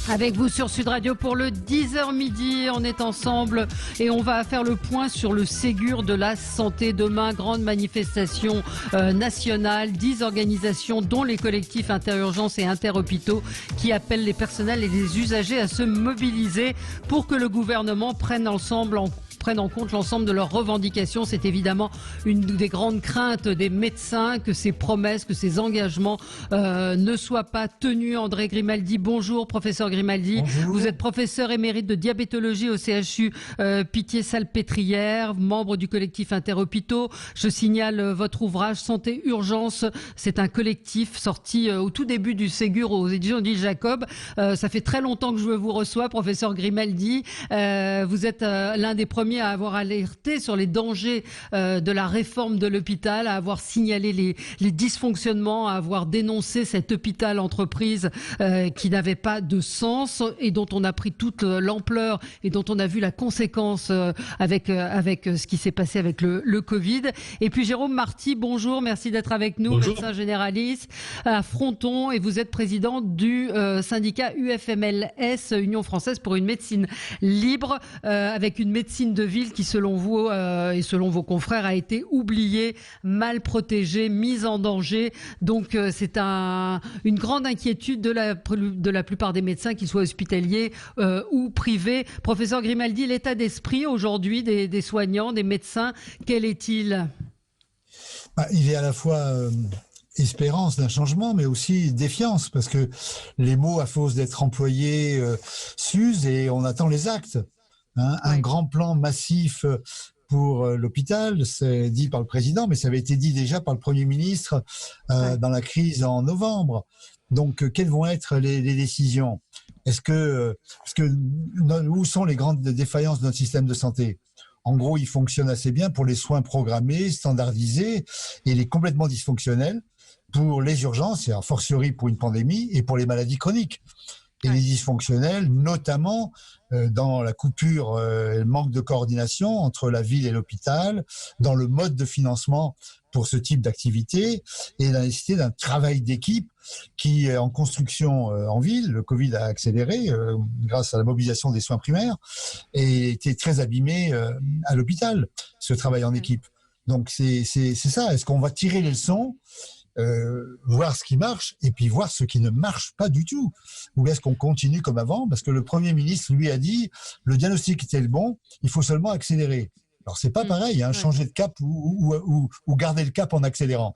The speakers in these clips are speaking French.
Avec vous sur Sud Radio pour le 10h midi, on est ensemble et on va faire le point sur le Ségur de la santé. Demain, grande manifestation nationale, 10 organisations dont les collectifs interurgences et interhôpitaux qui appellent les personnels et les usagers à se mobiliser pour que le gouvernement prenne en compte l'ensemble de leurs revendications. C'est évidemment une des grandes craintes des médecins, que ces promesses, que ces engagements ne soient pas tenus. André Grimaldi, bonjour professeur Grimaldi. Bonjour. Vous êtes professeur émérite de diabétologie au CHU Pitié-Salpêtrière, membre du collectif Interhôpitaux. Je signale votre ouvrage Santé Urgence. C'est un collectif sorti au tout début du Ségur aux éditions Odile Jacob. Ça fait très longtemps que je vous reçois, professeur Grimaldi. Vous êtes l'un des premiers à avoir alerté sur les dangers de la réforme de l'hôpital, à avoir signalé les dysfonctionnements, à avoir dénoncé cet hôpital entreprise qui n'avait pas de sens et dont on a pris toute l'ampleur et dont on a vu la conséquence avec ce qui s'est passé avec le Covid. Et puis Jérôme Marty, bonjour, merci d'être avec nous, bonjour. Médecin généraliste à Fronton, et vous êtes président du syndicat UFMLS, Union française pour une médecine libre, avec une médecine de ville qui, selon vous et selon vos confrères, a été oubliée, mal protégée, mise en danger. Donc c'est une grande inquiétude de la plupart des médecins, qu'ils soient hospitaliers ou privés. Professeur Grimaldi, l'état d'esprit aujourd'hui des soignants, des médecins, quel est-il ? Il est à la fois espérance d'un changement, mais aussi défiance, parce que les mots, à force d'être employés, s'usent et on attend les actes. Un grand plan massif pour l'hôpital, c'est dit par le président, mais ça avait été dit déjà par le Premier ministre dans la crise en novembre. Donc, quelles vont être les décisions ? Où sont les grandes défaillances de notre système de santé ? En gros, il fonctionne assez bien pour les soins programmés, standardisés, et il est complètement dysfonctionnel pour les urgences, et a fortiori pour une pandémie, et pour les maladies chroniques. Et les dysfonctionnels, notamment dans la coupure, le manque de coordination entre la ville et l'hôpital, dans le mode de financement pour ce type d'activité, et la nécessité d'un travail d'équipe qui est en construction en ville. Le Covid a accéléré grâce à la mobilisation des soins primaires et était très abîmé à l'hôpital, ce travail en équipe. Donc c'est ça. Est-ce qu'on va tirer les leçons, voir ce qui marche et puis voir ce qui ne marche pas du tout, ou est-ce qu'on continue comme avant? Parce que le Premier ministre lui a dit le diagnostic était le bon, il faut seulement accélérer. Alors c'est pas pareil, changer de cap ou garder le cap en accélérant.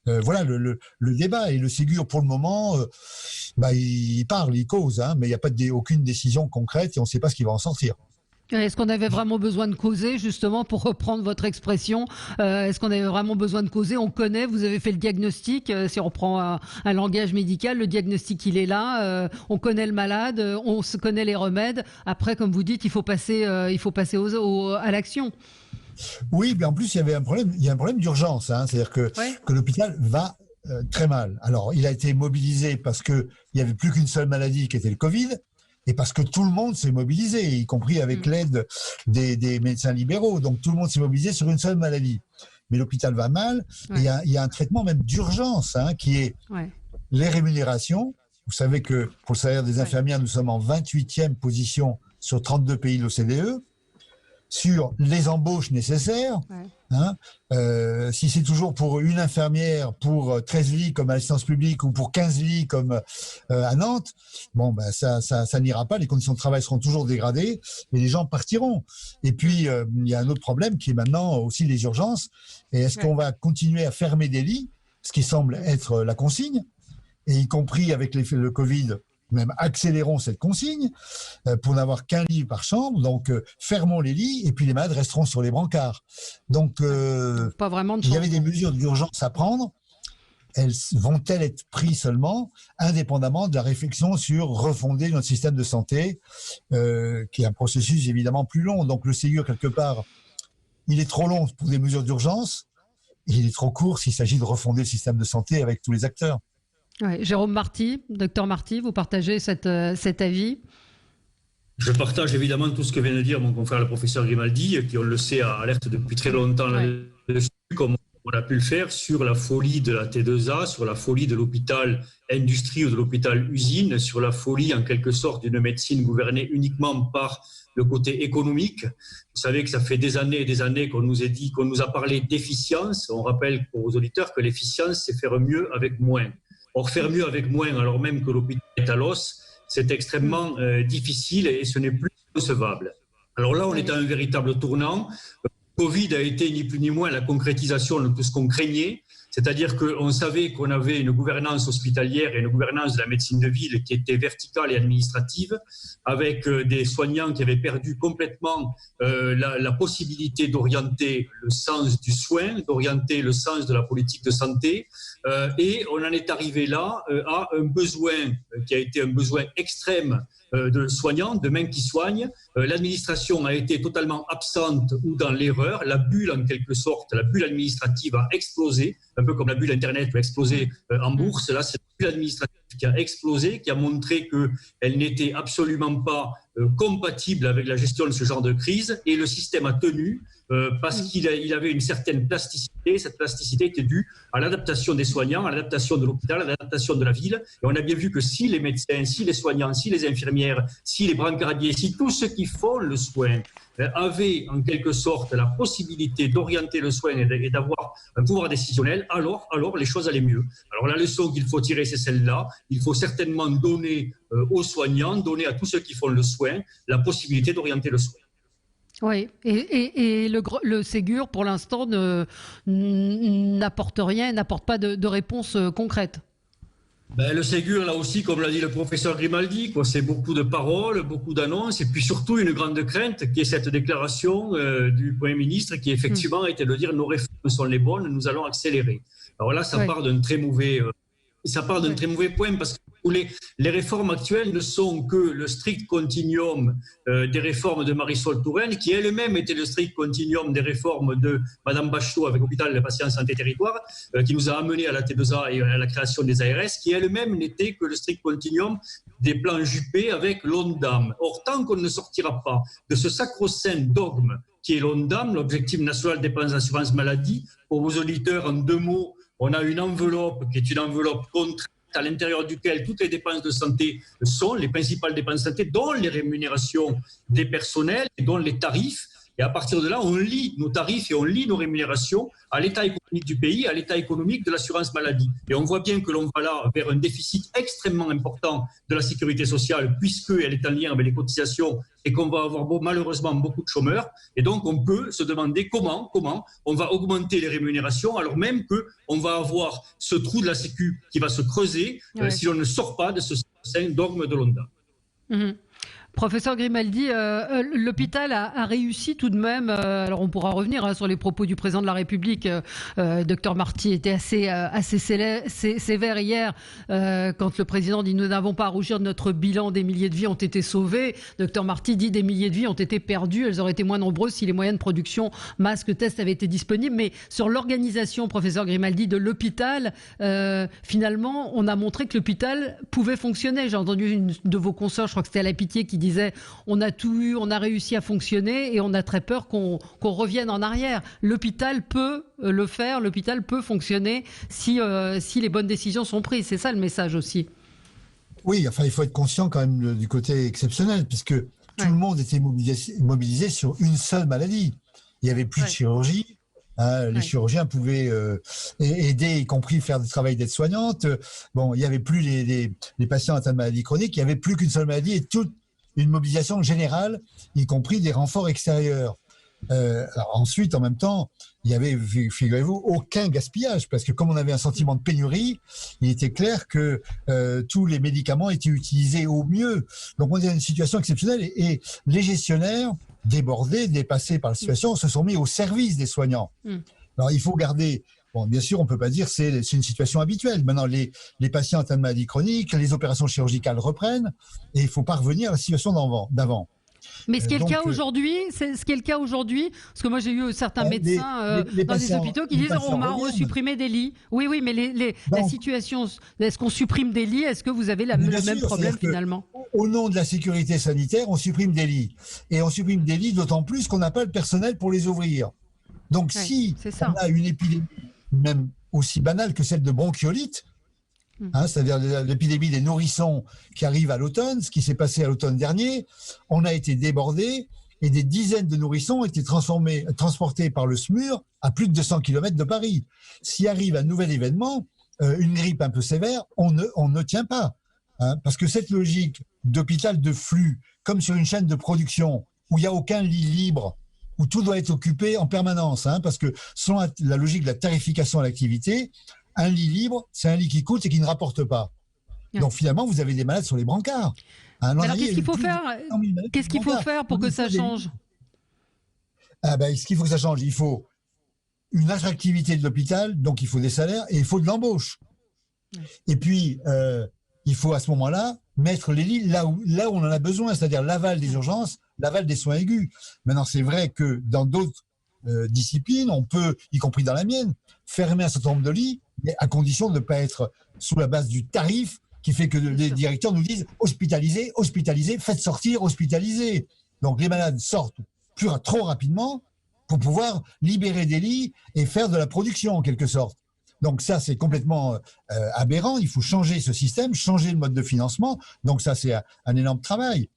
Voilà le débat, et le Ségur pour le moment, il parle, il cause, mais il n'y a pas aucune décision concrète et on ne sait pas ce qui va en sortir. Est-ce qu'on avait vraiment besoin de causer, justement, pour reprendre votre expression? Est-ce qu'on avait vraiment besoin de causer? On connaît, vous avez fait le diagnostic, si on reprend un langage médical, le diagnostic il est là, on connaît le malade, on se connaît les remèdes. Après, comme vous dites, il faut passer à l'action. Oui, mais en plus il y a un problème d'urgence, c'est-à-dire que l'hôpital va très mal. Alors il a été mobilisé parce que il y avait plus qu'une seule maladie qui était le Covid. Et parce que tout le monde s'est mobilisé, y compris avec l'aide des médecins libéraux. Donc tout le monde s'est mobilisé sur une seule maladie. Mais l'hôpital va mal. Il y a un traitement même d'urgence qui est les rémunérations. Vous savez que pour le salaire des infirmières, nous sommes en 28e position sur 32 pays de l'OCDE. Sur les embauches nécessaires, si c'est toujours pour une infirmière, pour 13 lits comme à l'assistance publique ou pour 15 lits comme à Nantes, ça n'ira pas, les conditions de travail seront toujours dégradées et les gens partiront. Et puis, il y a un autre problème qui est maintenant aussi les urgences. Et est-ce qu'on va continuer à fermer des lits, ce qui semble être la consigne, et y compris avec le Covid, même accélérons cette consigne pour n'avoir qu'un lit par chambre, donc fermons les lits et puis les malades resteront sur les brancards. Donc pas vraiment de il y avait des mesures d'urgence à prendre. Elles vont-elles être prises seulement indépendamment de la réflexion sur refonder notre système de santé, qui est un processus évidemment plus long. Donc le Ségur, quelque part, il est trop long pour des mesures d'urgence et il est trop court s'il s'agit de refonder le système de santé avec tous les acteurs. Jérôme Marty, docteur Marty, vous partagez cet avis? Je partage évidemment tout ce que vient de dire mon confrère le professeur Grimaldi, qui, on le sait, alerte depuis très longtemps là-dessus, comme on a pu le faire sur la folie de la T2A, sur la folie de l'hôpital industrie ou de l'hôpital usine, sur la folie en quelque sorte d'une médecine gouvernée uniquement par le côté économique. Vous savez que ça fait des années et des années qu'on nous a parlé d'efficience. On rappelle aux auditeurs que l'efficience, c'est faire mieux avec moins. Or, faire mieux avec moins, alors même que l'hôpital est à l'os, c'est extrêmement difficile et ce n'est plus concevable. Alors là, on est à un véritable tournant. Covid a été ni plus ni moins la concrétisation de tout ce qu'on craignait, c'est-à-dire qu'on savait qu'on avait une gouvernance hospitalière et une gouvernance de la médecine de ville qui était verticale et administrative, avec des soignants qui avaient perdu complètement la possibilité d'orienter le sens du soin, d'orienter le sens de la politique de santé, et on en est arrivé là à un besoin qui a été un besoin extrême de soignants, de mains qui soignent. L'administration a été totalement absente ou dans l'erreur. La bulle, en quelque sorte, la bulle administrative a explosé, un peu comme la bulle Internet a explosé en bourse. Là, c'est la bulle administrative qui a explosé, qui a montré qu'elle n'était absolument pas compatible avec la gestion de ce genre de crise. Et le système a tenu parce qu'il avait une certaine plasticité. Cette plasticité était due à l'adaptation des soignants, à l'adaptation de l'hôpital, à l'adaptation de la ville. Et on a bien vu que si les médecins, si les soignants, si les infirmières, si les brancardiers, si tous ceux qui font le soin avaient en quelque sorte la possibilité d'orienter le soin et d'avoir un pouvoir décisionnel, alors les choses allaient mieux. Alors la leçon qu'il faut tirer, c'est celle-là. Il faut certainement donner aux soignants, donner à tous ceux qui font le soin, la possibilité d'orienter le soin. Oui, et le Ségur, pour l'instant, n'apporte rien, n'apporte pas de réponse concrète. Le Ségur, là aussi, comme l'a dit le professeur Grimaldi, c'est beaucoup de paroles, beaucoup d'annonces, et puis surtout une grande crainte, qui est cette déclaration du Premier ministre, qui effectivement était de dire nos réformes sont les bonnes, nous allons accélérer. Alors là, ça part d'un très mauvais point, parce que les réformes actuelles ne sont que le strict continuum des réformes de Marisol Touraine, qui elle-même était le strict continuum des réformes de Mme Bachelot avec l'hôpital des patients santé territoire, qui nous a amené à la T2A et à la création des ARS, qui elle-même n'était que le strict continuum des plans Juppé avec l'ONDAM. Or, tant qu'on ne sortira pas de ce sacro-saint dogme qui est l'ONDAM, l'Objectif national des dépenses d'assurance maladie, pour vos auditeurs, en 2 mots, on a une enveloppe qui est une enveloppe contrainte, à l'intérieur duquel toutes les dépenses de santé sont les principales dépenses de santé, dont les rémunérations des personnels et dont les tarifs. Et à partir de là, on lie nos tarifs et on lie nos rémunérations à l'état économique du pays, à l'état économique de l'assurance maladie. Et on voit bien que l'on va là vers un déficit extrêmement important de la sécurité sociale, puisqu'elle est en lien avec les cotisations et qu'on va avoir malheureusement beaucoup de chômeurs. Et donc, on peut se demander comment on va augmenter les rémunérations alors même qu'on va avoir ce trou de la Sécu qui va se creuser si l'on ne sort pas de ce dogme de l'ONDAM. Mmh. Professeur Grimaldi, l'hôpital a réussi tout de même, alors on pourra revenir sur les propos du président de la République, Dr Marty était assez sévère hier quand le président dit « nous n'avons pas à rougir de notre bilan, des milliers de vies ont été sauvées ». Dr Marty dit « des milliers de vies ont été perdues, elles auraient été moins nombreuses si les moyens de production, masques, tests avaient été disponibles ». Mais sur l'organisation, professeur Grimaldi, de l'hôpital, finalement, on a montré que l'hôpital pouvait fonctionner. J'ai entendu une de vos consoeurs, je crois que c'était à la Pitié, qui disait on a tout eu, on a réussi à fonctionner et on a très peur qu'on revienne en arrière. L'hôpital peut le faire, l'hôpital peut fonctionner si les bonnes décisions sont prises. C'est ça le message aussi. Oui, enfin il faut être conscient quand même du côté exceptionnel, puisque tout le monde était mobilisé sur une seule maladie. Il n'y avait plus de chirurgie. Les chirurgiens pouvaient aider, y compris faire du travail d'aide-soignante. Bon, il n'y avait plus les patients atteints de maladies chroniques. Il n'y avait plus qu'une seule maladie et toute une mobilisation générale, y compris des renforts extérieurs. Alors ensuite, en même temps, il y avait, figurez-vous, aucun gaspillage, parce que comme on avait un sentiment de pénurie, il était clair que tous les médicaments étaient utilisés au mieux. Donc on est dans une situation exceptionnelle et les gestionnaires, débordés, dépassés par la situation, se sont mis au service des soignants. Alors il faut garder... Bon, bien sûr, on ne peut pas dire que c'est une situation habituelle. Maintenant, les patients atteints de maladies chroniques, les opérations chirurgicales reprennent et il ne faut pas revenir à la situation d'avant. Mais ce qui est le cas aujourd'hui, parce que moi j'ai eu certains médecins dans des hôpitaux qui disent on m'a supprimé des lits. Oui, mais la situation, est-ce qu'on supprime des lits? Est-ce que vous avez le même problème finalement? Au nom de la sécurité sanitaire, on supprime des lits. Et on supprime des lits d'autant plus qu'on n'a pas le personnel pour les ouvrir. Donc si on a une épidémie même aussi banale que celle de bronchiolite, c'est-à-dire l'épidémie des nourrissons qui arrive à l'automne, ce qui s'est passé à l'automne dernier. On a été débordés et des dizaines de nourrissons ont été transportés par le SMUR à plus de 200 km de Paris. S'il arrive un nouvel événement, une grippe un peu sévère, on ne tient pas. Parce que cette logique d'hôpital de flux, comme sur une chaîne de production où il n'y a aucun lit libre, où tout doit être occupé en permanence, parce que selon la logique de la tarification à l'activité, un lit libre, c'est un lit qui coûte et qui ne rapporte pas. Donc finalement, vous avez des malades sur les brancards. Alors qu'est-ce qu'il faut faire ? Qu'est-ce qu'il faut faire pour que ça change ? Ce qu'il faut que ça change, il faut une attractivité de l'hôpital, donc il faut des salaires et il faut de l'embauche. Et puis, il faut à ce moment-là mettre les lits là où on en a besoin, c'est-à-dire l'aval des urgences, l'aval des soins aigus. Maintenant, c'est vrai que dans d'autres disciplines, on peut, y compris dans la mienne, fermer un certain nombre de lits, mais à condition de ne pas être sous la base du tarif qui fait que les directeurs nous disent hospitalisez, hospitalisez, faites sortir, hospitalisez. Donc les malades sortent trop rapidement pour pouvoir libérer des lits et faire de la production en quelque sorte. Donc ça, c'est complètement aberrant. Il faut changer ce système, changer le mode de financement. Donc ça, c'est un énorme travail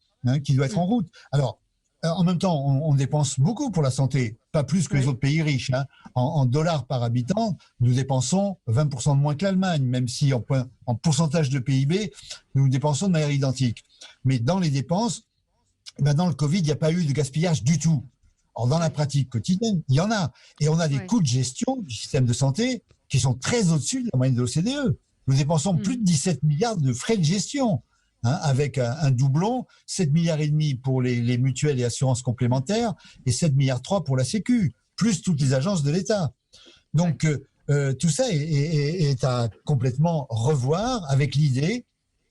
qui doit être en route. Alors, en même temps, on dépense beaucoup pour la santé, pas plus que les autres pays riches. En dollars par habitant, nous dépensons 20% de moins que l'Allemagne, même si en pourcentage de PIB, nous dépensons de manière identique. Mais dans les dépenses, dans le Covid, il n'y a pas eu de gaspillage du tout. Or, dans la pratique quotidienne, il y en a. Et on a des coûts de gestion du système de santé qui sont très au-dessus de la moyenne de l'OCDE. Nous dépensons plus de 17 milliards de frais de gestion. Avec un doublon, 7,5 milliards pour les mutuelles et assurances complémentaires et 7,3 milliards pour la Sécu, plus toutes les agences de l'État. Donc, tout ça est à complètement revoir avec l'idée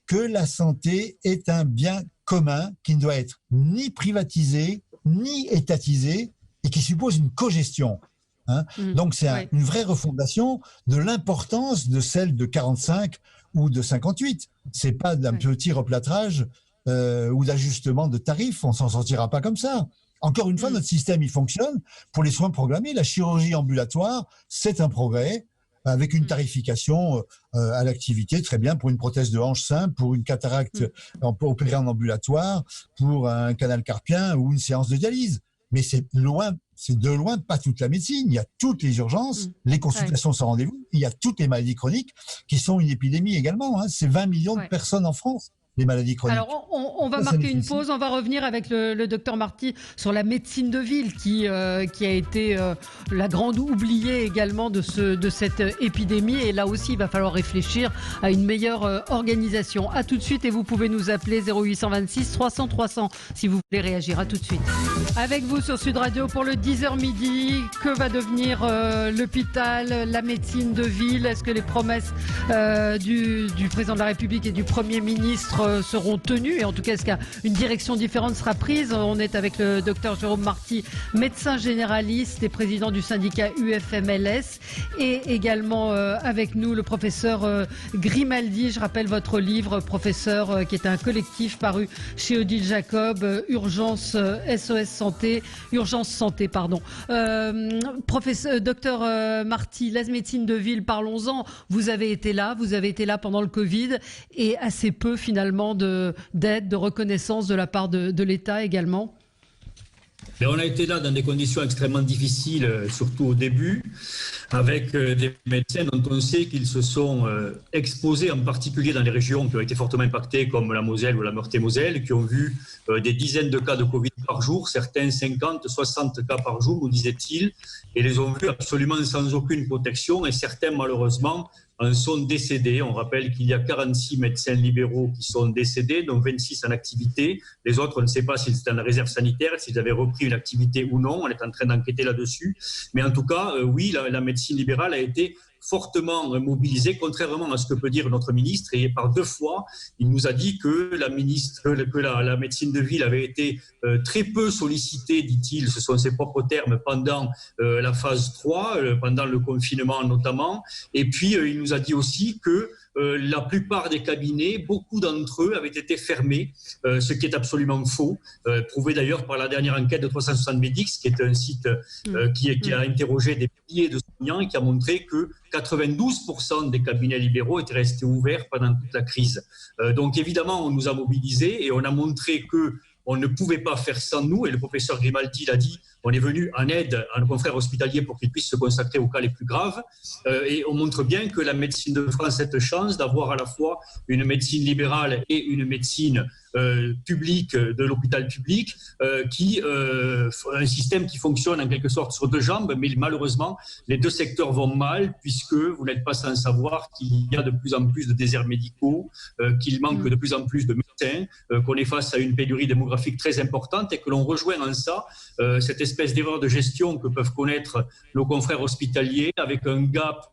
que la santé est un bien commun qui ne doit être ni privatisé, ni étatisé et qui suppose une cogestion. Donc, c'est une vraie refondation de l'importance de celle de 45 ou de 58. C'est pas d'un petit replâtrage ou d'ajustement de tarifs. On s'en sortira pas comme ça. Encore une fois, notre système, il fonctionne pour les soins programmés. La chirurgie ambulatoire, c'est un progrès avec une tarification à l'activité, très bien, pour une prothèse de hanche simple, pour une cataracte opérée en ambulatoire, pour un canal carpien ou une séance de dialyse. Mais c'est de loin pas toute la médecine. Il y a toutes les urgences, les consultations sans rendez-vous, il y a toutes les maladies chroniques qui sont une épidémie également. C'est 20 millions de personnes en France, les maladies chroniques. Alors, on va marquer une pause. On va revenir avec le docteur Marty sur la médecine de ville qui a été la grande oubliée également de cette épidémie. Et là aussi, il va falloir réfléchir à une meilleure organisation. À tout de suite et vous pouvez nous appeler 0826 300 300 si vous voulez réagir. À tout de suite. Avec vous sur Sud Radio pour le 10h midi. Que va devenir l'hôpital, la médecine de ville ? Est-ce que les promesses du président de la République et du Premier ministre seront tenues, et en tout cas est-ce qu'une direction différente sera prise? On est avec le docteur Jérôme Marty, médecin généraliste et président du syndicat UFMLS, et également avec nous le professeur Grimaldi. Je rappelle votre livre, professeur, qui est un collectif paru chez Odile Jacob, Urgence Santé. Professeur docteur Marty, la médecine de ville, parlons-en. Vous avez été là pendant le Covid, et assez peu finalement d'aide, de reconnaissance de la part de l'État également. Et on a été là dans des conditions extrêmement difficiles, surtout au début, avec des médecins dont on sait qu'ils se sont exposés, en particulier dans les régions qui ont été fortement impactées, comme la Moselle ou la Meurthe-et-Moselle, qui ont vu des dizaines de cas de Covid par jour, certains 50, 60 cas par jour, nous disait-il, et les ont vus absolument sans aucune protection, et certains, malheureusement, en sont décédés. On rappelle qu'il y a 46 médecins libéraux qui sont décédés, dont 26 en activité. Les autres, on ne sait pas s'ils étaient en réserve sanitaire, s'ils avaient repris une activité ou non. On est en train d'enquêter là-dessus. Mais en tout cas, oui, la médecine libérale a été fortement mobilisée, contrairement à ce que peut dire notre ministre. Et par 2 fois, il nous a dit que la médecine de ville avait été très peu sollicitée, dit-il, ce sont ses propres termes, pendant la phase 3, pendant le confinement notamment. Et puis, il nous a dit aussi que la plupart des cabinets, beaucoup d'entre eux avaient été fermés, ce qui est absolument faux, prouvé d'ailleurs par la dernière enquête de 360 Medics, qui est un site qui a interrogé des milliers de soignants et qui a montré que 92% des cabinets libéraux étaient restés ouverts pendant toute la crise. Donc évidemment, on nous a mobilisés et on a montré qu'on ne pouvait pas faire sans nous, et le professeur Grimaldi l'a dit, on est venu en aide à nos confrères hospitaliers pour qu'ils puissent se consacrer aux cas les plus graves. Et on montre bien que la médecine de France a cette chance d'avoir à la fois une médecine libérale et une médecine publique de l'hôpital public, un système qui fonctionne en quelque sorte sur deux jambes, mais malheureusement, les deux secteurs vont mal, puisque vous n'êtes pas sans savoir qu'il y a de plus en plus de déserts médicaux, qu'il manque de plus en plus de médecins, qu'on est face à une pénurie démographique très importante et que l'on rejoint en ça cette espèce d'erreur de gestion que peuvent connaître nos confrères hospitaliers, avec un gap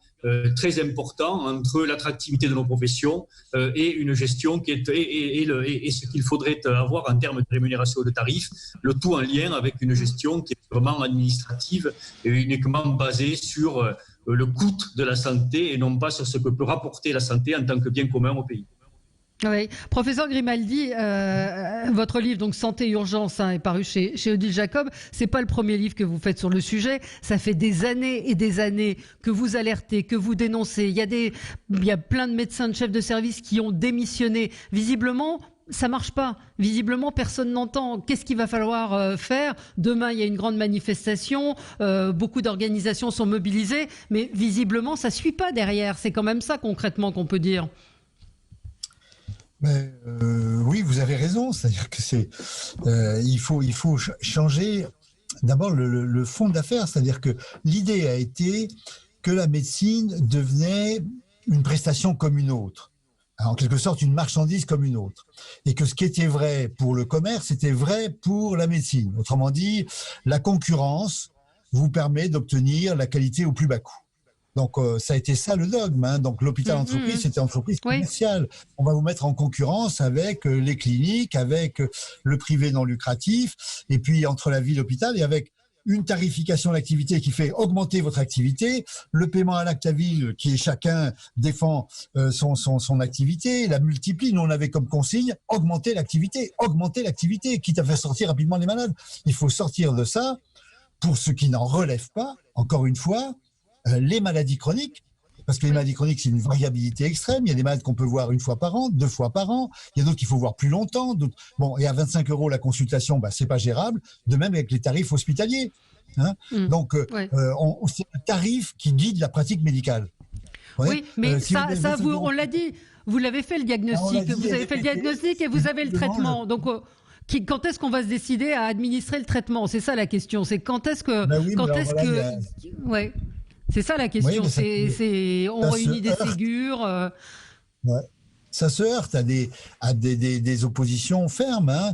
très important entre l'attractivité de nos professions et une gestion qui est et ce qu'il faudrait avoir en termes de rémunération de tarifs, le tout en lien avec une gestion qui est vraiment administrative et uniquement basée sur le coût de la santé et non pas sur ce que peut rapporter la santé en tant que bien commun au pays. Oui, professeur Grimaldi, votre livre donc Santé Urgence est paru chez Odile Jacob. C'est pas le premier livre que vous faites sur le sujet. Ça fait des années et des années que vous alertez, que vous dénoncez. Il y a plein de médecins, de chefs de service qui ont démissionné. Visiblement, ça marche pas. Visiblement, personne n'entend. Qu'est-ce qu'il va falloir faire ? Demain, il y a une grande manifestation. Beaucoup d'organisations sont mobilisées, mais visiblement, ça suit pas derrière. C'est quand même ça concrètement qu'on peut dire. Mais, oui, vous avez raison. C'est-à-dire que il faut changer d'abord le fond d'affaires. C'est-à-dire que l'idée a été que la médecine devenait une prestation comme une autre, en quelque sorte une marchandise comme une autre, et que ce qui était vrai pour le commerce était vrai pour la médecine. Autrement dit, la concurrence vous permet d'obtenir la qualité au plus bas coût. Donc, ça a été ça le dogme. Hein. Donc, l'hôpital-entreprise, c'était entreprise commerciale. Oui. On va vous mettre en concurrence avec les cliniques, avec le privé non lucratif, et puis entre la ville et l'hôpital, et avec une tarification d'activité qui fait augmenter votre activité, le paiement à l'acte à ville qui chacun défend son activité, la multiplie. Nous, on avait comme consigne augmenter l'activité, quitte à faire sortir rapidement les malades. Il faut sortir de ça pour ceux qui n'en relèvent pas, encore une fois, les maladies chroniques, parce que les maladies chroniques, c'est une variabilité extrême. Il y a des malades qu'on peut voir 1 fois par an, 2 fois par an. Il y a d'autres qu'il faut voir plus longtemps. Bon, et à 25 € la consultation, c'est pas gérable. De même avec les tarifs hospitaliers. Hein. Donc, c'est le tarif qui guide la pratique médicale. Ouais. Oui, mais on l'a dit. Vous l'avez fait le diagnostic. Vous avez fait le diagnostic et vous avez le traitement. Donc, quand est-ce qu'on va se décider à administrer le traitement ? C'est ça la question. C'est quand est-ce que... Ouais. C'est ça la question. Oui, on réunit des Ségur. Ouais. Ça se heurte à des oppositions fermes. Hein.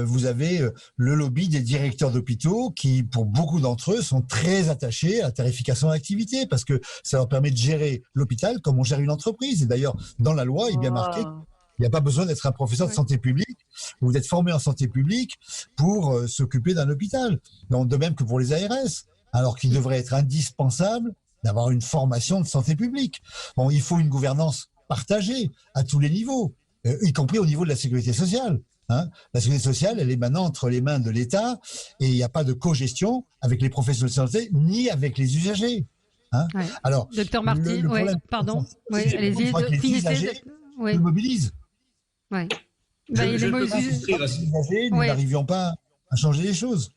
Vous avez le lobby des directeurs d'hôpitaux qui, pour beaucoup d'entre eux, sont très attachés à la tarification d'activité parce que ça leur permet de gérer l'hôpital comme on gère une entreprise. Et d'ailleurs, dans la loi, il est bien marqué qu'il n'y a pas besoin d'être un professeur de santé publique ou d'être formé en santé publique pour s'occuper d'un hôpital. Donc, de même que pour les ARS. Alors qu'il devrait être indispensable d'avoir une formation de santé publique. Bon, il faut une gouvernance partagée à tous les niveaux, y compris au niveau de la sécurité sociale. Hein. La sécurité sociale, elle est maintenant entre les mains de l'État et il n'y a pas de co-gestion avec les professionnels de santé ni avec les usagers. Hein. Ouais. Alors, Docteur Marty, pardon. Allez-y, les usagers se mobilisent. Ouais. Nous n'arrivions pas à changer les choses.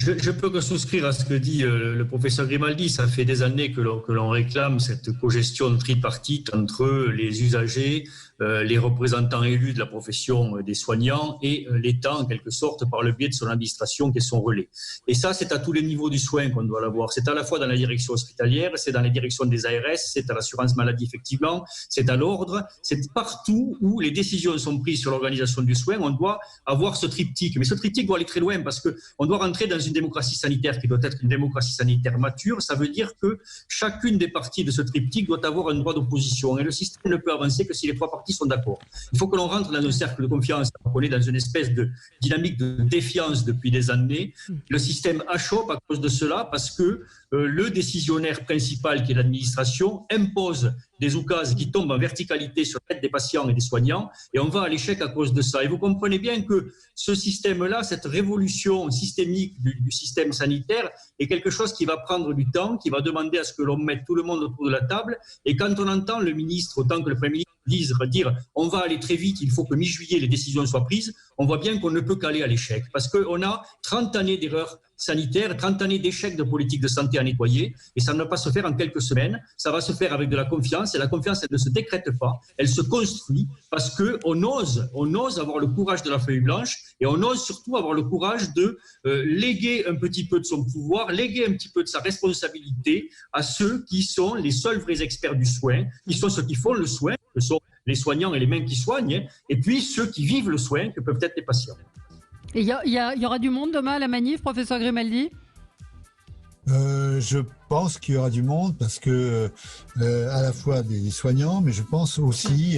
Je peux que souscrire à ce que dit le professeur Grimaldi. Ça fait des années que l'on réclame cette cogestion tripartite entre les usagers, les représentants élus de la profession des soignants et l'État, en quelque sorte, par le biais de son administration qui est son relais. Et ça, c'est à tous les niveaux du soin qu'on doit l'avoir. C'est à la fois dans la direction hospitalière, c'est dans les directions des ARS, c'est à l'assurance maladie, effectivement, c'est à l'ordre, c'est partout où les décisions sont prises sur l'organisation du soin, on doit avoir ce triptyque. Mais ce triptyque doit aller très loin parce qu'on doit rentrer dans une démocratie sanitaire qui doit être une démocratie sanitaire mature. Ça veut dire que chacune des parties de ce triptyque doit avoir un droit d'opposition. Et le système ne peut avancer que si les 3 parties sont d'accord. Il faut que l'on rentre dans un cercle de confiance. On est dans une espèce de dynamique de défiance depuis des années. Le système achoppe à cause de cela parce que le décisionnaire principal, qui est l'administration, impose des oukases qui tombent en verticalité sur la tête des patients et des soignants, et on va à l'échec à cause de ça. Et vous comprenez bien que ce système-là, cette révolution systémique du système sanitaire, est quelque chose qui va prendre du temps, qui va demander à ce que l'on mette tout le monde autour de la table. Et quand on entend le ministre, autant que le Premier ministre, dire on va aller très vite, il faut que mi-juillet les décisions soient prises, on voit bien qu'on ne peut qu'aller à l'échec. Parce qu'on a 30 années d'erreurs sanitaires, 30 années d'échecs de politique de santé à nettoyer, et ça ne va pas se faire en quelques semaines, ça va se faire avec de la confiance, et la confiance, elle ne se décrète pas, elle se construit, parce qu'on ose avoir le courage de la feuille blanche, et on ose surtout avoir le courage de léguer un petit peu de son pouvoir, léguer un petit peu de sa responsabilité à ceux qui sont les seuls vrais experts du soin, qui sont ceux qui font le soin, que sont les soignants et les mains qui soignent, et puis ceux qui vivent le soin, que peuvent être les patients. Et il y aura du monde demain à la manif, professeur Grimaldi ? Je pense qu'il y aura du monde parce que à la fois des soignants, mais je pense aussi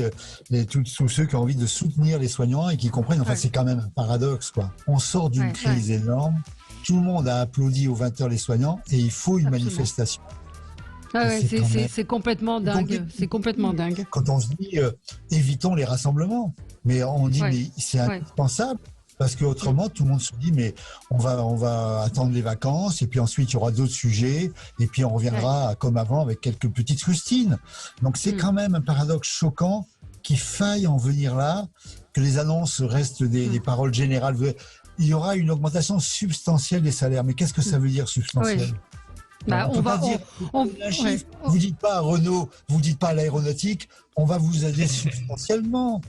tous ceux qui ont envie de soutenir les soignants et qui comprennent. Enfin, c'est quand même un paradoxe, quoi. On sort d'une crise énorme. Tout le monde a applaudi aux 20h les soignants et il faut une manifestation. C'est complètement dingue. C'est complètement dingue. Quand on se dit évitons les rassemblements, mais on dit mais c'est indispensable. Parce qu'autrement, tout le monde se dit, mais on va attendre les vacances, et puis ensuite, il y aura d'autres sujets, et puis on reviendra comme avant avec quelques petites rustines. Donc, c'est quand même un paradoxe choquant qu'il faille en venir là, que les annonces restent des paroles générales. Il y aura une augmentation substantielle des salaires. Mais qu'est-ce que ça veut dire, substantielle ? Vous dites pas à Renault, vous dites pas à l'aéronautique, on va vous aider substantiellement.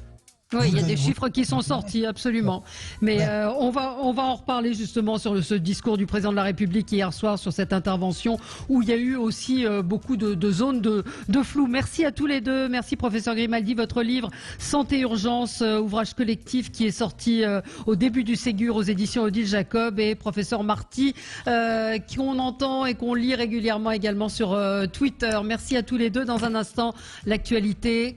Oui, il y a des chiffres qui sont sortis, absolument. Mais on va en reparler justement sur ce discours du président de la République hier soir, sur cette intervention où il y a eu aussi beaucoup de zones de flou. Merci à tous les deux. Merci professeur Grimaldi. Votre livre Santé Urgence, ouvrage collectif qui est sorti au début du Ségur aux éditions Odile Jacob, et professeur Marty qu'on entend et qu'on lit régulièrement également sur Twitter. Merci à tous les deux. Dans un instant, l'actualité.